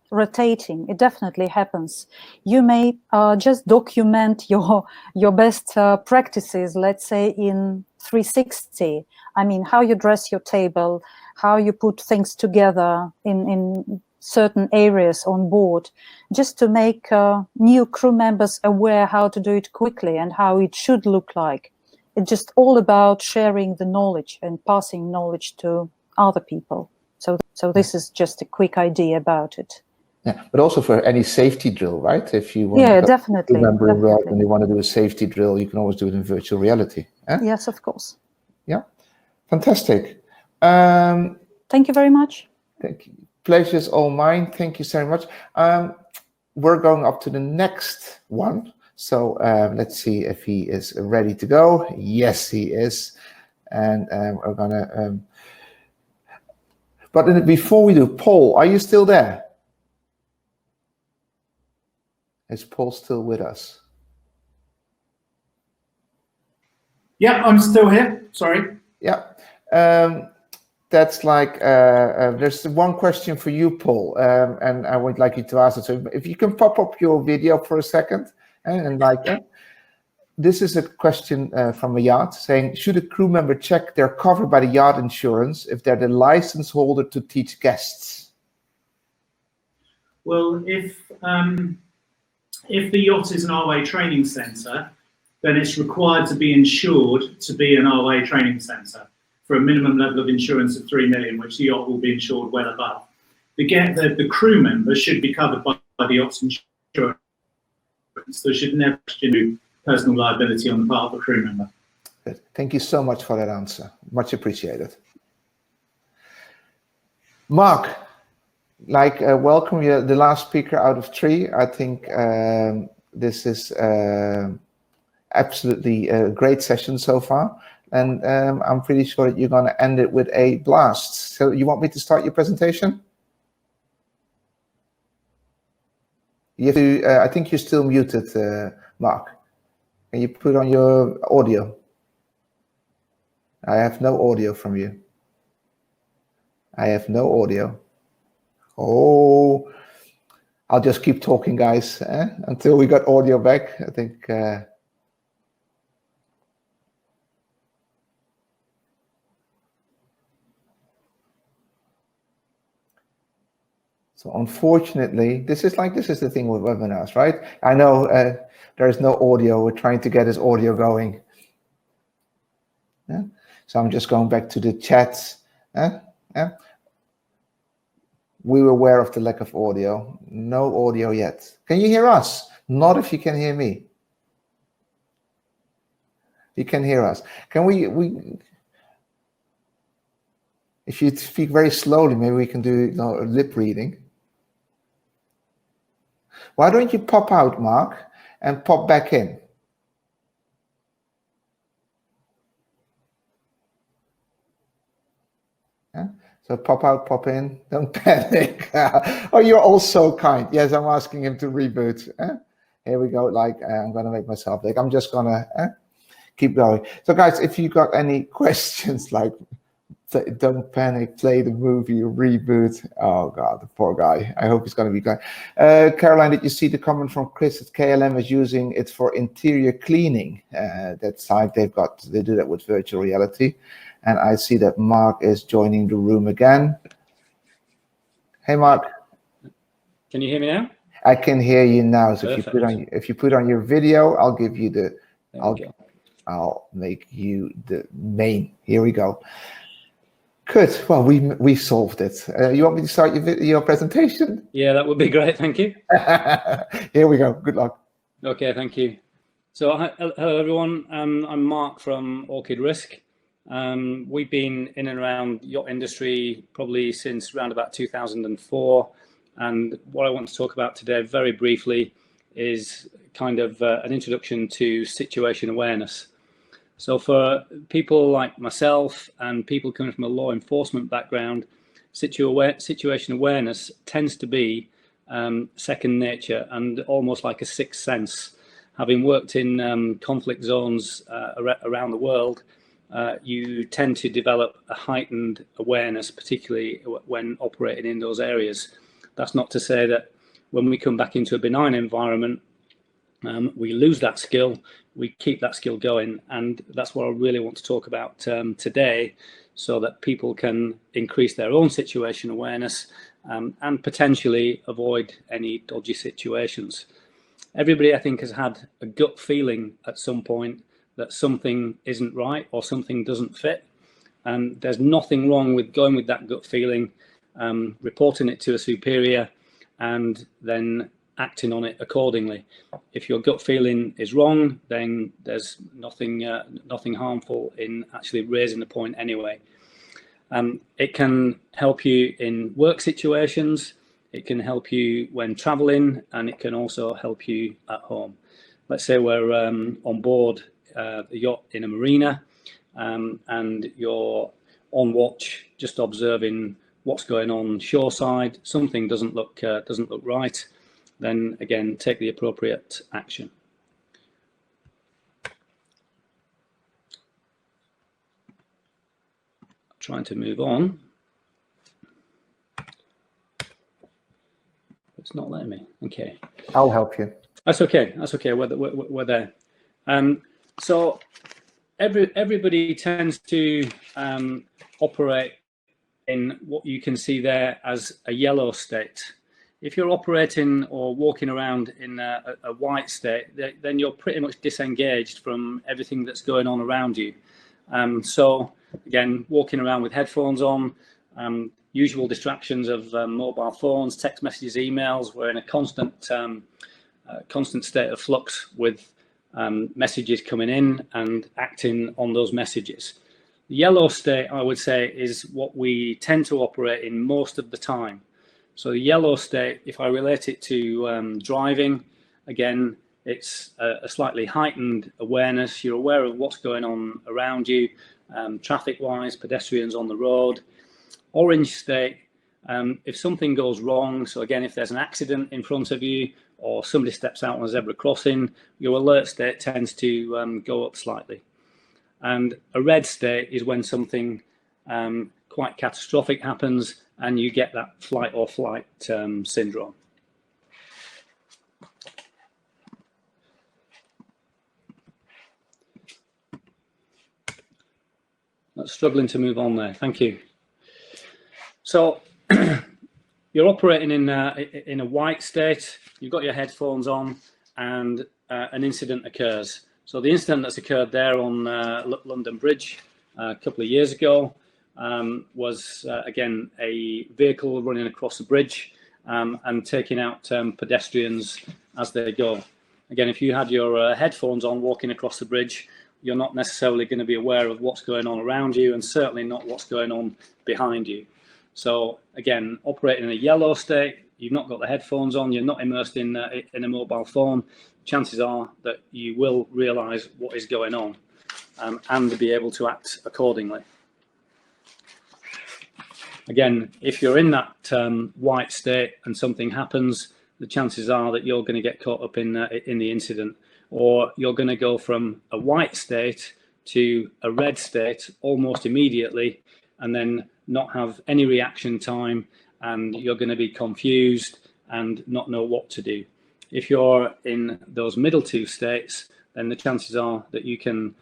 rotating, it definitely happens. You may just document your best practices, let's say in 360. I mean, how you dress your table, how you put things together in certain areas on board, just to make new crew members aware how to do it quickly and how it should look like. It's just all about sharing the knowledge and passing knowledge to other people. So this is just a quick idea about it. Yeah, but also for any safety drill, right? If you want to definitely. Remember when you want to do a safety drill, you can always do it in virtual reality. Eh? Yes, of course. Yeah, fantastic. Thank you very much. Thank you. Pleasure's all mine. Thank you so much. We're going up to the next one. So let's see if he is ready to go. Yes, he is. And we're gonna. But before we do, Paul, are you still there? Is Paul still with us? Yeah, I'm still here. Sorry. Yeah. That's there's one question for you, Paul, and I would like you to ask it. So if you can pop up your video for a second. And this is a question from a yacht saying, should a crew member check they're covered by the yacht insurance if they're the license holder to teach guests? Well, if the yacht is an RWA training centre, then it's required to be insured to be an RWA training centre for a minimum level of insurance of 3 million, which the yacht will be insured well above. the crew member should be covered by the yacht's insurance. There should never be personal liability on the part of the crew member. Good. Thank you so much for that answer. Much appreciated. Mark, welcome. You're the last speaker out of 3. I think this is absolutely a great session so far. And I'm pretty sure that you're going to end it with a blast. So you want me to start your presentation? You have to, I think you're still muted, Mark. Can you put on your audio? I have no audio from you. I have no audio. Oh, I'll just keep talking, guys, until we got audio back. I think. So unfortunately, this is the thing with webinars, right? I know there's no audio. We're trying to get his audio going. Yeah. So I'm just going back to the chats. We were aware of the lack of audio. No audio yet. Can you hear us? Not if you can hear me. You can hear us. Can we if you speak very slowly, maybe we can do lip reading. Why don't you pop out, Mark, and pop back in? Yeah? So pop out, pop in, don't panic. Oh, you're all so kind. Yes, I'm asking him to reboot. Here we go, I'm gonna make myself big. I'm just gonna keep going. So guys, if you got any questions don't panic, play the movie, reboot. Oh God, the poor guy. I hope he's going to be good. Caroline, did you see the comment from Chris that KLM is using it for interior cleaning? That site they do that with virtual reality. And I see that Mark is joining the room again. Hey, Mark. Can you hear me now? I can hear you now. So Perfect. if you put on your video, I'll give you the. I'll make you the main. Here we go. Good. Well, we solved it. You want me to start your presentation? Yeah, that would be great. Thank you. Here we go. Good luck. Okay, thank you. So, hello everyone. I'm Mark from Orchid Risk. We've been in and around yacht industry probably since around about 2004. And what I want to talk about today, very briefly, is kind of an introduction to situation awareness. So for people like myself and people coming from a law enforcement background, situation awareness tends to be second nature and almost like a sixth sense. Having worked in conflict zones around the world, you tend to develop a heightened awareness, particularly when operating in those areas. That's not to say that when we come back into a benign environment, we lose that skill. We keep that skill going, and that's what I really want to talk about today, so that people can increase their own situation awareness and potentially avoid any dodgy situations. Everybody, I think, has had a gut feeling at some point that something isn't right or something doesn't fit, and there's nothing wrong with going with that gut feeling, reporting it to a superior, and then acting on it accordingly. If your gut feeling is wrong, then there's nothing harmful in actually raising the point anyway. It can help you in work situations, it can help you when traveling, and it can also help you at home. Let's say we're on board a yacht in a marina, and you're on watch, just observing what's going on shoreside. Something doesn't look right. Then again, take the appropriate action. Trying to move on. It's not letting me. Okay. I'll help you. That's okay. That's okay. We're there. So everybody tends to operate in what you can see there as a yellow state. If you're operating or walking around in a white state, then you're pretty much disengaged from everything that's going on around you. So again, walking around with headphones on, usual distractions of mobile phones, text messages, emails. We're in a constant state of flux with messages coming in and acting on those messages. The yellow state, I would say, is what we tend to operate in most of the time. So the yellow state, if I relate it to driving, again, it's a slightly heightened awareness. You're aware of what's going on around you, traffic-wise, pedestrians on the road. Orange state, if something goes wrong, so again, if there's an accident in front of you or somebody steps out on a zebra crossing, your alert state tends to go up slightly. And a red state is when something quite catastrophic happens and you get that flight or flight syndrome. That's struggling to move on there. Thank you. So you're operating in a white state. You've got your headphones on, and an incident occurs. So the incident that's occurred there on London Bridge a couple of years ago was, again, a vehicle running across the bridge and taking out pedestrians as they go. Again, if you had your headphones on walking across the bridge, you're not necessarily going to be aware of what's going on around you, and certainly not what's going on behind you. So again, operating in a yellow state, you've not got the headphones on, you're not immersed in a mobile phone, chances are that you will realise what is going on and be able to act accordingly. Again, if you're in that white state and something happens, the chances are that you're going to get caught up in the incident, or you're going to go from a white state to a red state almost immediately, and then not have any reaction time, and you're going to be confused and not know what to do. If you're in those middle two states, then the chances are that you can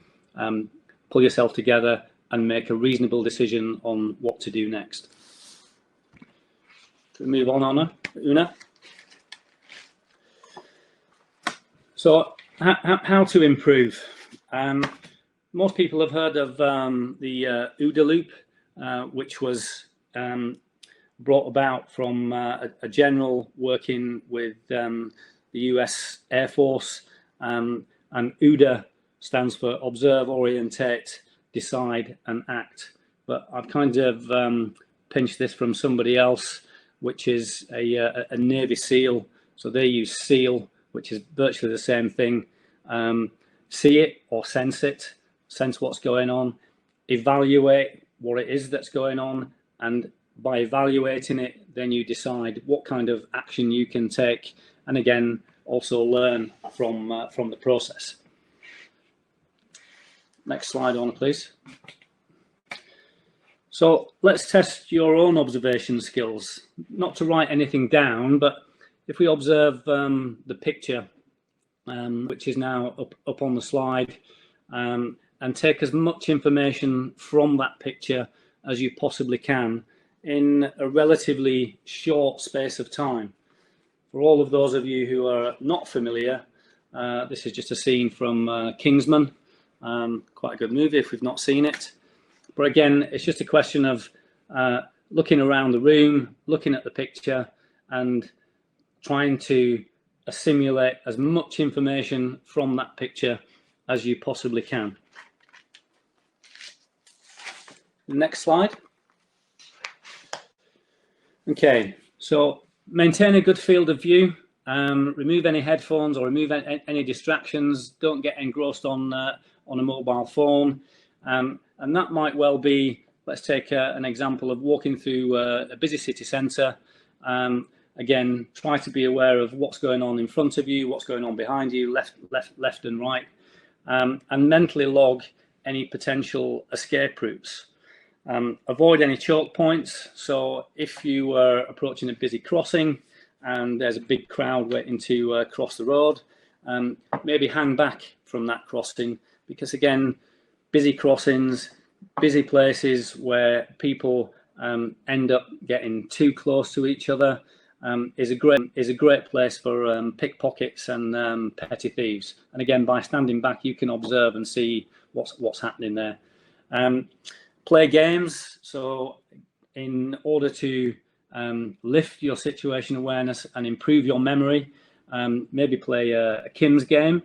pull yourself together and make a reasonable decision on what to do next. Can we move on, Una? So how to improve? Most people have heard of the OODA loop, which was brought about from a general working with the US Air Force, and OODA stands for Observe, Orientate, Decide and Act. But I've kind of pinched this from somebody else, which is a Navy SEAL. So they use SEAL, which is virtually the same thing. See it or sense it, sense what's going on, evaluate what it is that's going on, and by evaluating it, then you decide what kind of action you can take, and again, also learn from the process. Next slide on, please. So let's test your own observation skills. Not to write anything down, but if we observe the picture, which is now up on the slide, and take as much information from that picture as you possibly can in a relatively short space of time. For all of those of you who are not familiar, this is just a scene from Kingsman, quite a good movie if we've not seen it. But again, it's just a question of looking around the room, looking at the picture, and trying to assimilate as much information from that picture as you possibly can. Next slide. Okay, so maintain a good field of view, remove any headphones or remove any distractions. Don't get engrossed on a mobile phone, and that might well be, let's take an example of walking through a busy city centre. Again, try to be aware of what's going on in front of you, what's going on behind you, left and right, and mentally log any potential escape routes. Avoid any choke points. So if you are approaching a busy crossing and there's a big crowd waiting to cross the road, maybe hang back from that crossing, because again, busy crossings, busy places where people end up getting too close to each other, is a great place for pickpockets and petty thieves. And again, by standing back, you can observe and see what's happening there. Play games. So in order to lift your situation awareness and improve your memory, maybe play a Kim's game.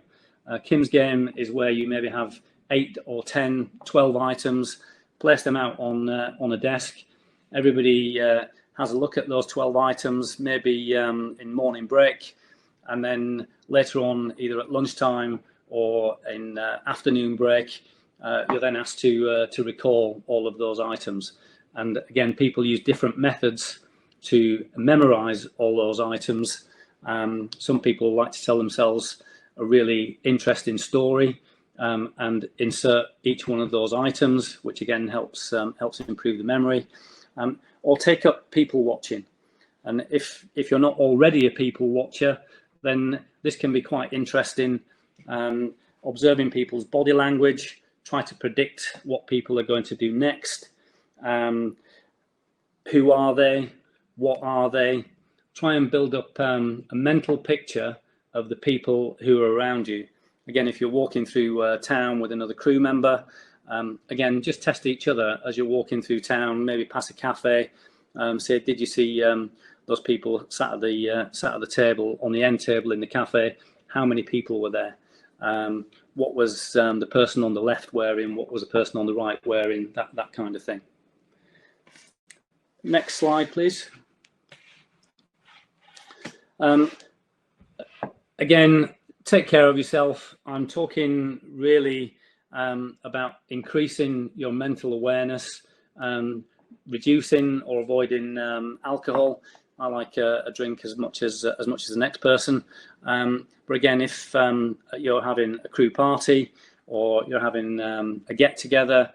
Kim's game is where you maybe have 8 or 10, 12 items, place them out on a desk. Everybody has a look at those 12 items, maybe in morning break, and then later on, either at lunchtime or in afternoon break, you're then asked to recall all of those items. And again, people use different methods to memorize all those items. Some people like to tell themselves a really interesting story and insert each one of those items, which again helps improve the memory. Or take up people watching. And if you're not already a people watcher, then this can be quite interesting. Observing people's body language, try to predict what people are going to do next. Who are they? What are they? Try and build up a mental picture of the people who are around you. Again, if you're walking through town with another crew member, again, just test each other as you're walking through town, maybe pass a cafe, say, did you see those people sat at the table, on the end table in the cafe? How many people were there? What was the person on the left wearing? What was the person on the right wearing? That kind of thing. Next slide, please. Again, take care of yourself. I'm talking really about increasing your mental awareness, reducing or avoiding alcohol. I like a drink as much as the next person. But again, if you're having a crew party or you're having a get together,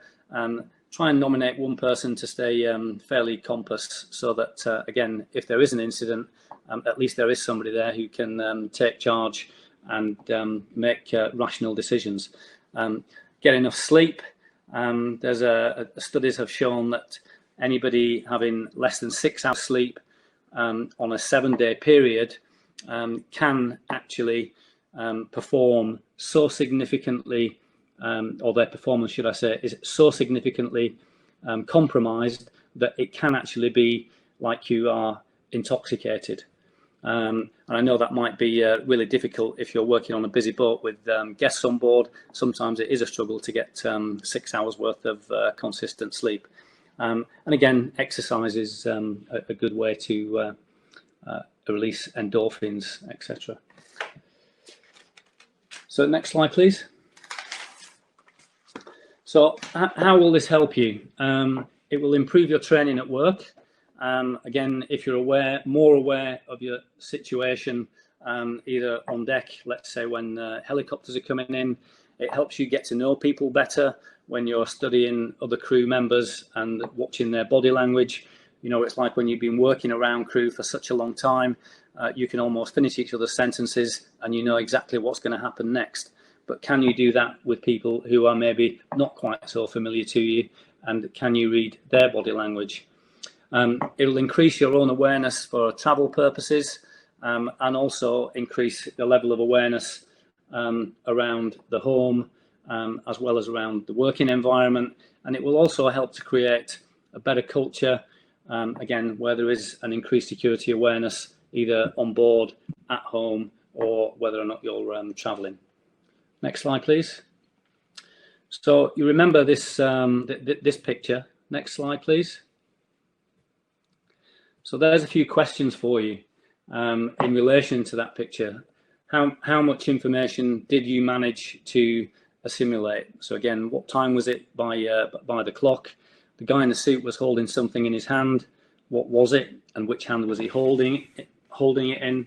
try and nominate one person to stay fairly compass, so that again, if there is an incident, at least there is somebody there who can take charge and make rational decisions. Get enough sleep. There's studies have shown that anybody having less than 6 hours sleep on a 7-day period can actually perform so significantly, or their performance, should I say, is so significantly compromised that it can actually be like you are intoxicated. And I know that might be really difficult if you're working on a busy boat with guests on board. Sometimes it is a struggle to get 6 hours worth of consistent sleep. And again, exercise is a good way to release endorphins, etc. So next slide, please. So how will this help you? It will improve your training at work. Again, if you're more aware of your situation, either on deck, let's say when helicopters are coming in, it helps you get to know people better when you're studying other crew members and watching their body language. You know, it's like when you've been working around crew for such a long time, you can almost finish each other's sentences and you know exactly what's going to happen next. But can you do that with people who are maybe not quite so familiar to you? And can you read their body language? It'll increase your own awareness for travel purposes, and also increase the level of awareness around the home, as well as around the working environment. And it will also help to create a better culture, again, where there is an increased security awareness, either on board, at home, or whether or not you're traveling. Next slide, please. So you remember this, this picture. Next slide, please. So there's a few questions for you in relation to that picture. How much information did you manage to assimilate? So again, what time was it by the clock? The guy in the suit was holding something in his hand. What was it, and which hand was he holding it in?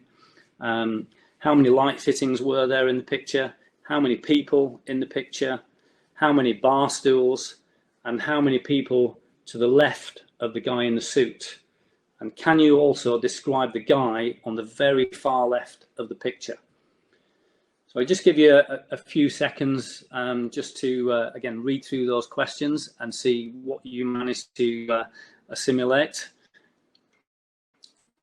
How many light fittings were there in the picture? How many people in the picture? How many bar stools? And how many people to the left of the guy in the suit? And can you also describe the guy on the very far left of the picture? So I just give you a few seconds just to, again, read through those questions and see what you managed to assimilate.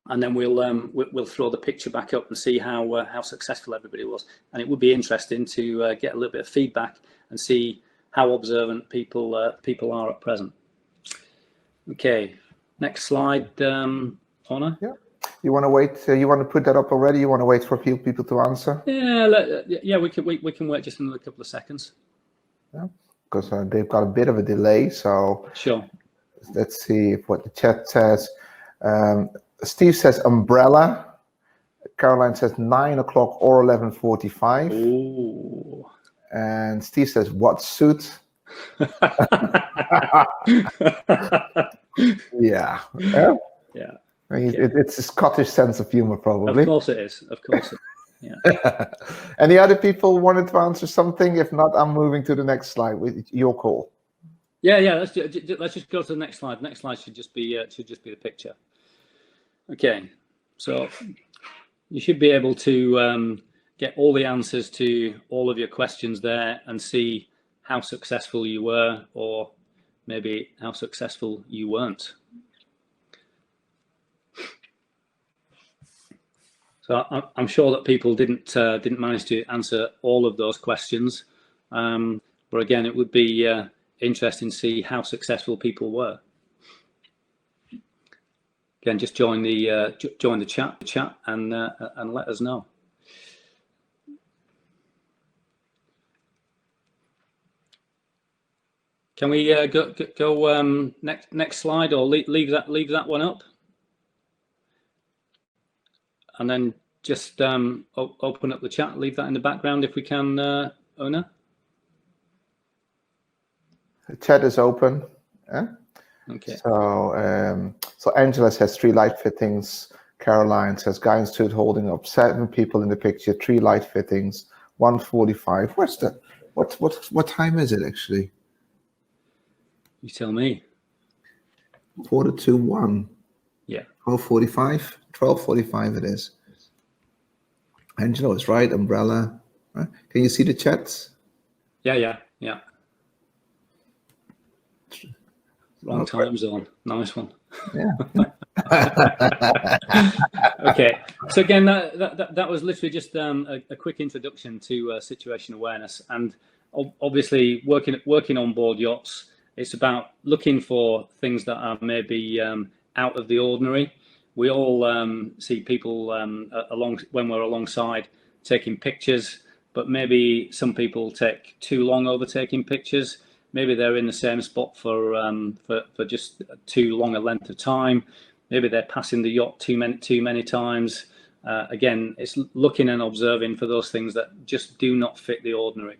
And then we'll throw the picture back up and see how successful everybody was. And it would be interesting to get a little bit of feedback and see how observant people are at present. Okay, Next slide, Honor. Yeah. You want to wait? You want to put that up already? You want to wait for people to answer? Yeah, we can wait just another couple of seconds. Yeah, because they've got a bit of a delay. So sure. Let's see what the chat says. Steve says umbrella. Caroline says 9 o'clock or 11:45. Ooh. And Steve says what suit? Yeah. Yeah. It's a Scottish sense of humor, probably. Of course it is. Of course. Yeah. Any other people wanted to answer something? If not, I'm moving to the next slide with your call. Yeah. Let's just go to the next slide. Next slide should just be the picture. Okay. So you should be able to get all the answers to all of your questions there and see how successful you were, or maybe how successful you weren't. So I'm sure that people didn't manage to answer all of those questions, but again, it would be interesting to see how successful people were. Again, just join the chat and let us know. Can we go next slide, or leave that one up, and then just open up the chat, leave that in the background if we can, Ona? The chat is open. Yeah? Okay. So Angela says 3 light fittings. Caroline says guy in suit holding up 7 people in the picture, 3 light fittings, 1:45. Where's the what time is it actually? You tell me. 1:45. Yeah. 12:45. 12:45 it is. Angela is right. Umbrella. Right? Can you see the chats? Yeah. Wrong Okay. time zone. Nice one. Yeah. Okay. So again, that was literally just a quick introduction to situation awareness, and obviously working on board yachts. It's about looking for things that are maybe out of the ordinary. We all see people when we're alongside taking pictures, but maybe some people take too long over taking pictures. Maybe they're in the same spot for just too long a length of time. Maybe they're passing the yacht too many times. Again, it's looking and observing for those things that just do not fit the ordinary.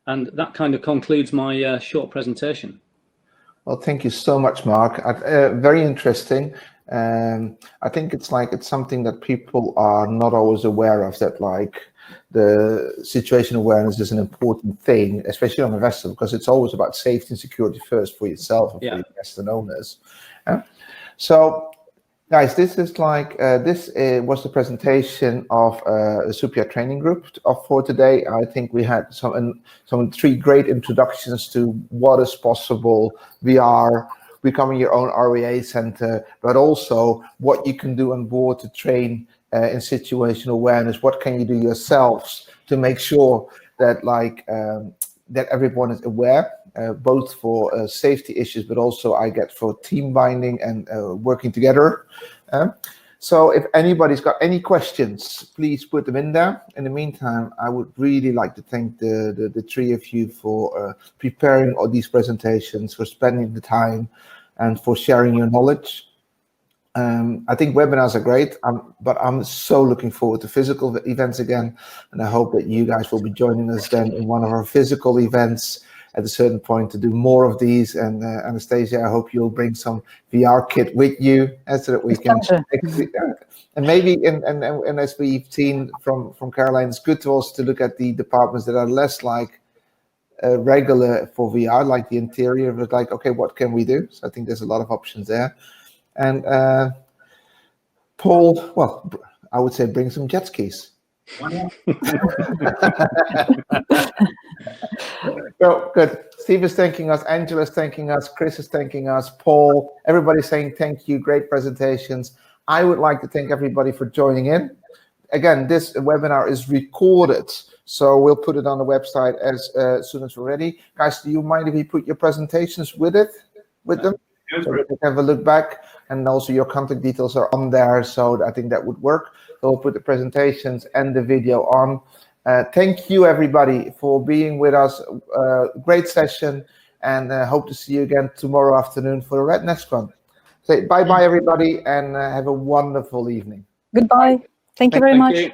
And that kind of concludes my short presentation. Well, thank you so much, Mark. Very interesting. I think it's something that people are not always aware of, that the situation awareness is an important thing, especially on a vessel, because it's always about safety and security first for yourself and for your guests and owners. So, guys, this is was the presentation of the Superyacht Training Group for today. I think we had some 3 great introductions to what is possible, VR, becoming your own REA center, but also what you can do on board to train in situational awareness. What can you do yourselves to make sure that that everyone is aware, both for safety issues, but also for team binding and working together. So if anybody's got any questions, please put them in there. In the meantime, I would really like to thank the 3 of you for preparing all these presentations, for spending the time, and for sharing your knowledge. I think webinars are great, but I'm so looking forward to physical events again, and I hope that you guys will be joining us then in one of our physical events at a certain point to do more of these. And Anastasia, I hope you'll bring some VR kit with you so that we can. And maybe, and as we've seen from Caroline, it's good to also look at the departments that are less regular for VR, like the interior, but okay, what can we do? So I think there's a lot of options there. And Paul, well, I would say bring some jet skis. So good. Steve is thanking us, Angela is thanking us, Chris is thanking us, Paul, everybody's saying thank you, great presentations. I would like to thank everybody for joining in. Again, this webinar is recorded, so we'll put it on the website as soon as we're ready. Guys, do you mind if we put your presentations with it? with them, so we can have a look back, and also your contact details are on there, so I think that would work. So we'll put the presentations and the video on. Thank you, everybody, for being with us. Great session, and hope to see you again tomorrow afternoon for the next one. Say bye-bye, everybody, and have a wonderful evening. Goodbye. Thank you very much.